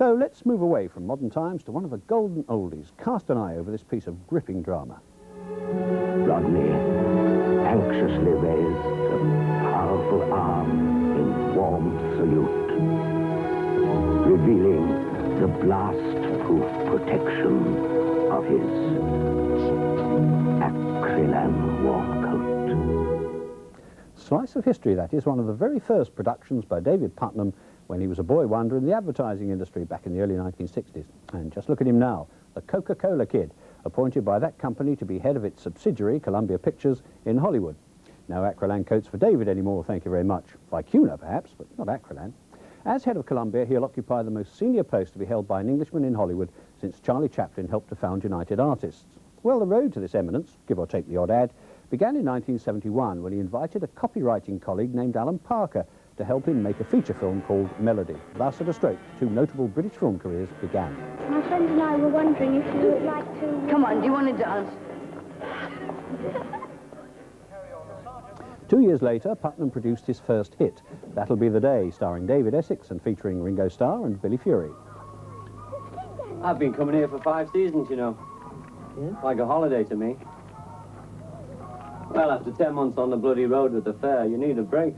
So let's move away from modern times to one of the golden oldies. Cast an eye over this piece of gripping drama. Rodney anxiously raised a powerful arm in warm salute, revealing the blast-proof protection of his acrylan warm coat. Slice of history, that is, one of the very first productions by David Puttnam when he was a boy wonder in the advertising industry back in the early 1960s. And just look at him now, the Coca-Cola kid, appointed by that company to be head of its subsidiary, Columbia Pictures, in Hollywood. No acrylan coats for David anymore, thank you very much. Vicuna, perhaps, but not acrylan. As head of Columbia, he'll occupy the most senior post to be held by an Englishman in Hollywood since Charlie Chaplin helped to found United Artists. Well, the road to this eminence, give or take the odd ad, began in 1971 when he invited a copywriting colleague named Alan Parker to help him make a feature film called Melody. Thus, at a stroke, two notable British film careers began. My friend and I were wondering if you would like to... Come on, do you want to dance? 2 years later, Puttnam produced his first hit, That'll Be the Day, starring David Essex and featuring Ringo Starr and Billy Fury. I've been coming here for 5 seasons, you know. Yeah? Like a holiday to me. Well, after 10 months on the bloody road with the fair, you need a break.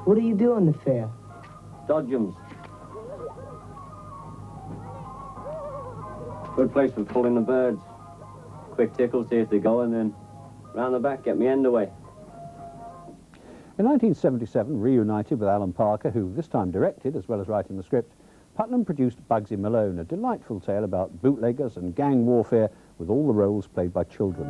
What do you do on the fair? Dodgems. Good place for pulling the birds. Quick tickle, see if they go, and then round the back, get me end away. In 1977, reunited with Alan Parker, who this time directed as well as writing the script, Puttnam produced Bugsy Malone, a delightful tale about bootleggers and gang warfare with all the roles played by children.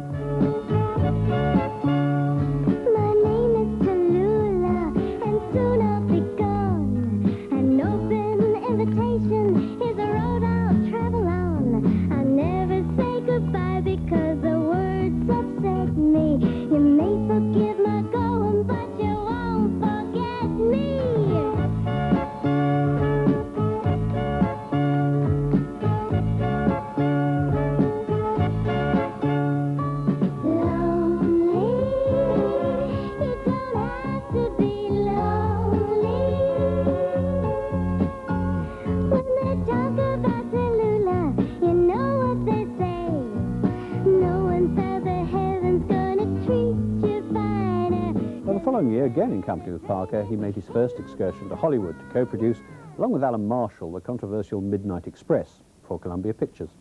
The following year, again in company with Parker, he made his first excursion to Hollywood to co-produce, along with Alan Marshall, the controversial Midnight Express for Columbia Pictures.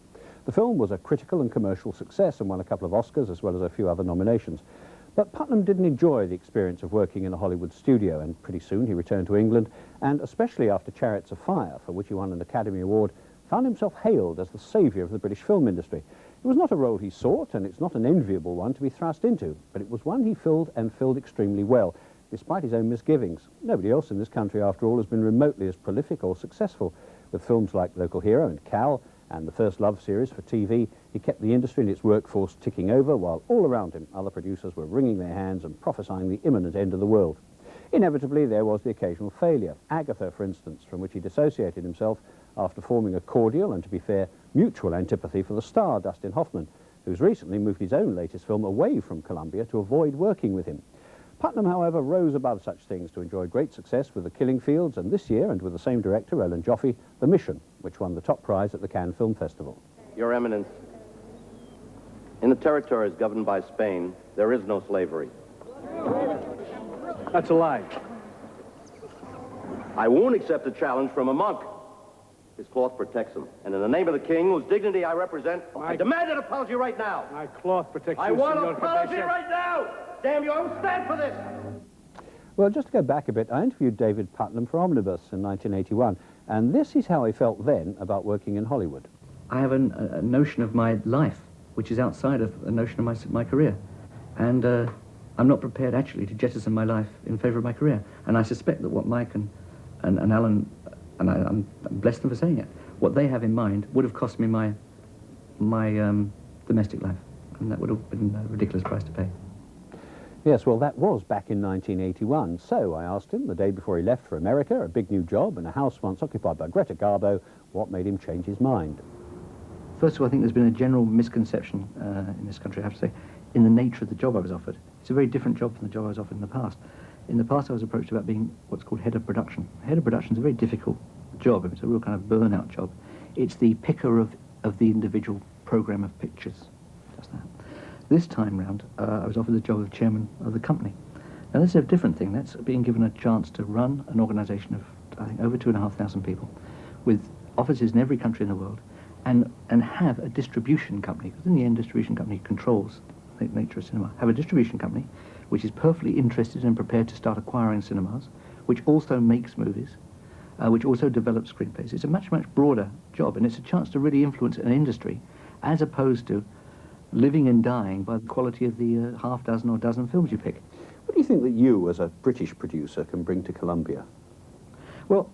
The film was a critical and commercial success and won a couple of Oscars as well as a few other nominations. But Puttnam didn't enjoy the experience of working in a Hollywood studio, and pretty soon he returned to England, and especially after Chariots of Fire, for which he won an Academy Award, found himself hailed as the saviour of the British film industry. It was not a role he sought, and it's not an enviable one to be thrust into, but it was one he filled and filled extremely well, despite his own misgivings. Nobody else in this country, after all, has been remotely as prolific or successful. With films like Local Hero and Cal, and the First Love series for TV, he kept the industry and its workforce ticking over, while all around him other producers were wringing their hands and prophesying the imminent end of the world. Inevitably, there was the occasional failure. Agatha, for instance, from which he dissociated himself after forming a cordial and, to be fair, mutual antipathy for the star Dustin Hoffman, who's recently moved his own latest film away from Columbia to avoid working with him. Puttnam, however, rose above such things to enjoy great success with The Killing Fields, and this year, and with the same director, Roland Joffe, The Mission, which won the top prize at the Cannes Film Festival. Your Eminence, in the territories governed by Spain, there is no slavery. That's a lie. I won't accept a challenge from a monk. His cloth protects him. And in the name of the king, whose dignity I represent, I demand an apology right now. My cloth protects you, I want an Senor apology Cabeza. right now! Damn you, I won't stand for this! Well, just to go back a bit, I interviewed David Puttnam for Omnibus in 1981, and this is how he felt then about working in Hollywood. I have a notion of my life, which is outside of a notion of my career. And I'm not prepared, actually, to jettison my life in favour of my career. And I suspect that what Mike and Alan, and I'm blessed them for saying it, what they have in mind would have cost me my domestic life. And that would have been a ridiculous price to pay. Yes, well, that was back in 1981. So I asked him, the day before he left for America, a big new job and a house once occupied by Greta Garbo, what made him change his mind. First of all, I think there's been a general misconception in this country, I have to say, in the nature of the job I was offered. It's a very different job from the job I was offered in the past. In the past, I was approached about being what's called head of production. Head of production is a very difficult job. It's a real kind of burnout job. It's the picker of the individual programme of pictures. Just that. This time round, I was offered the job of chairman of the company. Now, that's a different thing. That's being given a chance to run an organisation of, I think, over 2,500 people, with offices in every country in the world, and have a distribution company, because in the end, distribution company controls the nature of cinema. Have a distribution company which is perfectly interested and prepared to start acquiring cinemas, which also makes movies, which also develops screenplays. It's a much, much broader job, and it's a chance to really influence an industry, as opposed to living and dying by the quality of the half dozen or dozen films you pick. What do you think that you, as a British producer, can bring to Columbia? Well,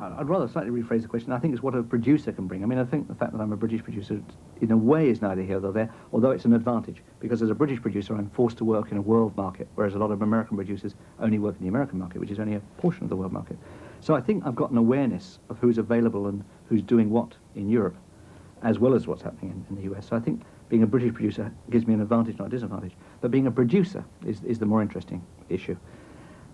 I'd rather slightly rephrase the question. I think it's what a producer can bring. I mean, I think the fact that I'm a British producer, in a way, is neither here nor there, although it's an advantage, because as a British producer, I'm forced to work in a world market, whereas a lot of American producers only work in the American market, which is only a portion of the world market. So I think I've got an awareness of who's available and who's doing what in Europe, as well as what's happening in the US. So I think being a British producer gives me an advantage, not a disadvantage. But being a producer is the more interesting issue.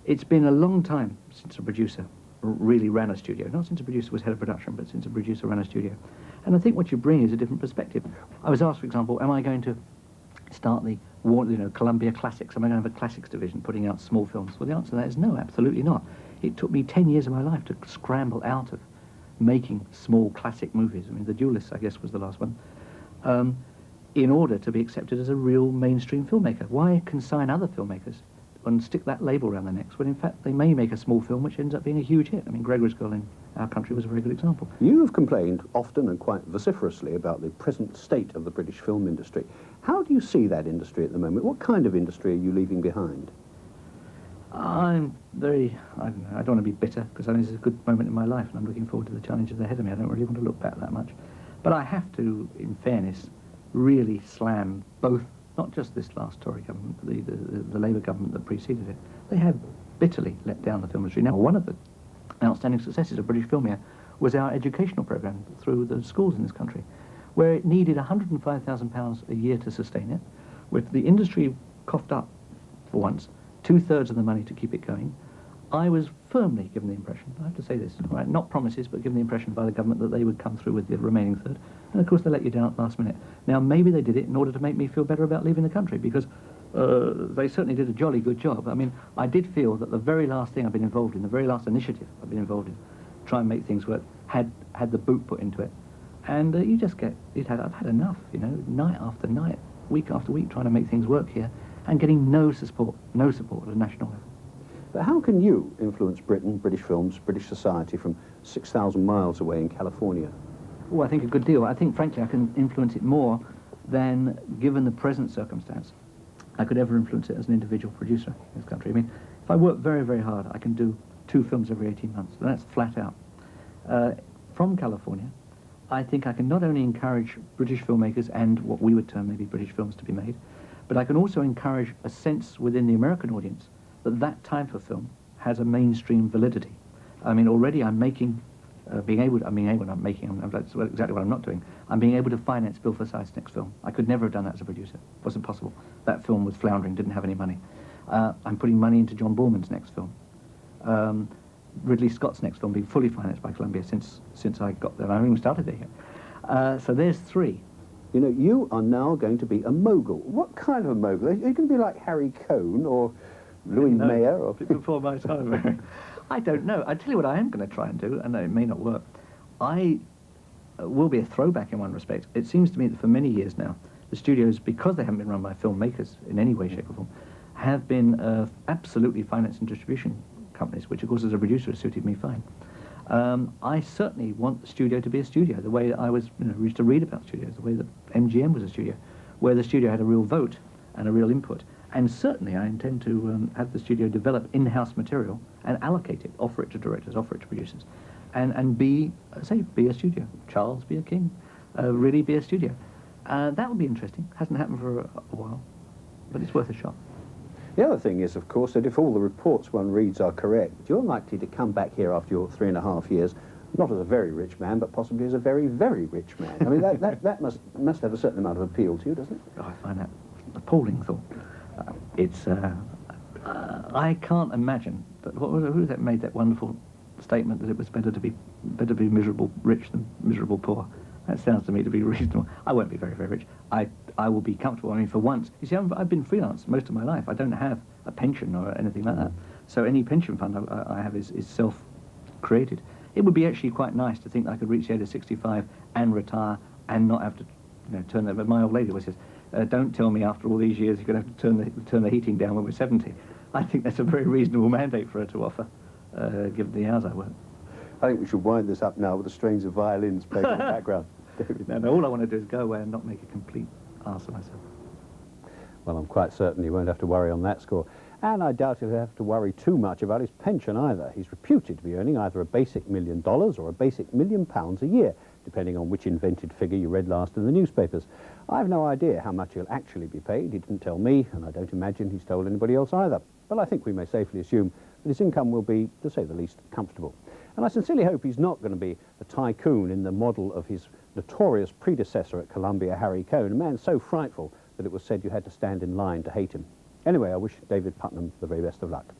It's been a long time since a producer really ran a studio. Not since a producer was head of production, but since a producer ran a studio. And I think what you bring is a different perspective. I was asked, for example, am I going to start the Columbia Classics? Am I going to have a classics division putting out small films? Well, the answer to that is no, absolutely not. It took me 10 years of my life to scramble out of making small classic movies. I mean, The Duelists, I guess, was the last one. In order to be accepted as a real mainstream filmmaker. Why consign other filmmakers and stick that label around their necks when in fact they may make a small film which ends up being a huge hit? I mean, Gregory's Girl in our country was a very good example. You have complained often and quite vociferously about the present state of the British film industry. How do you see that industry at the moment? What kind of industry are you leaving behind? I'm very, I don't want to be bitter, because I think this is a good moment in my life and I'm looking forward to the challenges ahead of me. I don't really want to look back that much. But I have to, in fairness, really slam both, not just this last Tory government, but the Labour government that preceded it. They have bitterly let down the film industry. Now, one of the outstanding successes of British Film Year was our educational programme through the schools in this country, where it needed £105,000 a year to sustain it, with the industry coughed up for once, 2/3 of the money to keep it going. I was firmly given the impression, I have to say this, right, not promises, but given the impression by the government that they would come through with the remaining third. And of course they let you down at the last minute. Now maybe they did it in order to make me feel better about leaving the country, because they certainly did a jolly good job. I mean, I did feel that the very last thing I've been involved in, the very last initiative I've been involved in, try and make things work, had the boot put into it. And you just get, I've had enough, you know, night after night, week after week, trying to make things work here, and getting no support at a national level. But how can you influence Britain, British films, British society from 6,000 miles away in California? Well, I think a good deal. I think, frankly, I can influence it more than, given the present circumstance, I could ever influence it as an individual producer in this country. I mean, if I work very, very hard, I can do 2 films every 18 months, and that's flat out. From California, I think I can not only encourage British filmmakers and what we would term maybe British films to be made, but I can also encourage a sense within the American audience that that type of film has a mainstream validity. I mean, already I'm making, that's exactly what I'm not doing. I'm being able to finance Bill Forsyth's next film. I could never have done that as a producer. It wasn't possible. That film was floundering, didn't have any money. I'm putting money into John Borman's next film. Ridley Scott's next film being fully financed by Columbia since I got there. I haven't even started there yet. So there's 3. You know, you are now going to be a mogul. What kind of a mogul? Are you going to be like Harry Cohn or Louis Mayer? Or before my time. I don't know. I tell you what I am going to try and do, and it may not work. I will be a throwback in one respect. It seems to me that for many years now, the studios, because they haven't been run by filmmakers in any way, shape or form, have been absolutely finance and distribution companies, which of course as a producer has suited me fine. I certainly want the studio to be a studio, the way that I was, used to read about studios, the way that MGM was a studio, where the studio had a real vote and a real input. And certainly I intend to have the studio develop in-house material and allocate it, offer it to directors, offer it to producers, and be a studio. Charles, be a king. Really be a studio. That would be interesting. Hasn't happened for a while, but it's worth a shot. The other thing is, of course, that if all the reports one reads are correct, you're likely to come back here after your 3.5 years, not as a very rich man, but possibly as a very, very rich man. I mean, that must have a certain amount of appeal to you, doesn't it? Oh, I find that appalling thought. I can't imagine, but who was that made that wonderful statement that it was better to be miserable rich than miserable poor. That sounds to me to be reasonable. I won't be very, very rich. I will be comfortable. I mean, for once, you see, I've been freelance most of my life. I don't have a pension or anything like that. So any pension fund I have is self-created. It would be actually quite nice to think that I could reach the age of 65 and retire and not have to, turn the. But my old lady always says, "Don't tell me after all these years you're going to have to turn the heating down when we're 70." I think that's a very reasonable mandate for her to offer, given the hours I work. I think we should wind this up now with the strains of violins playing in the background. David. No, all I want to do is go away and not make a complete arse of myself. Well, I'm quite certain he won't have to worry on that score. And I doubt he'll have to worry too much about his pension either. He's reputed to be earning either a basic $1 million or a basic £1 million a year, depending on which invented figure you read last in the newspapers. I've no idea how much he'll actually be paid. He didn't tell me, and I don't imagine he's told anybody else either. But I think we may safely assume that his income will be, to say the least, comfortable. And I sincerely hope he's not going to be a tycoon in the model of his notorious predecessor at Columbia, Harry Cohn, a man so frightful that it was said you had to stand in line to hate him. Anyway, I wish David Puttnam the very best of luck.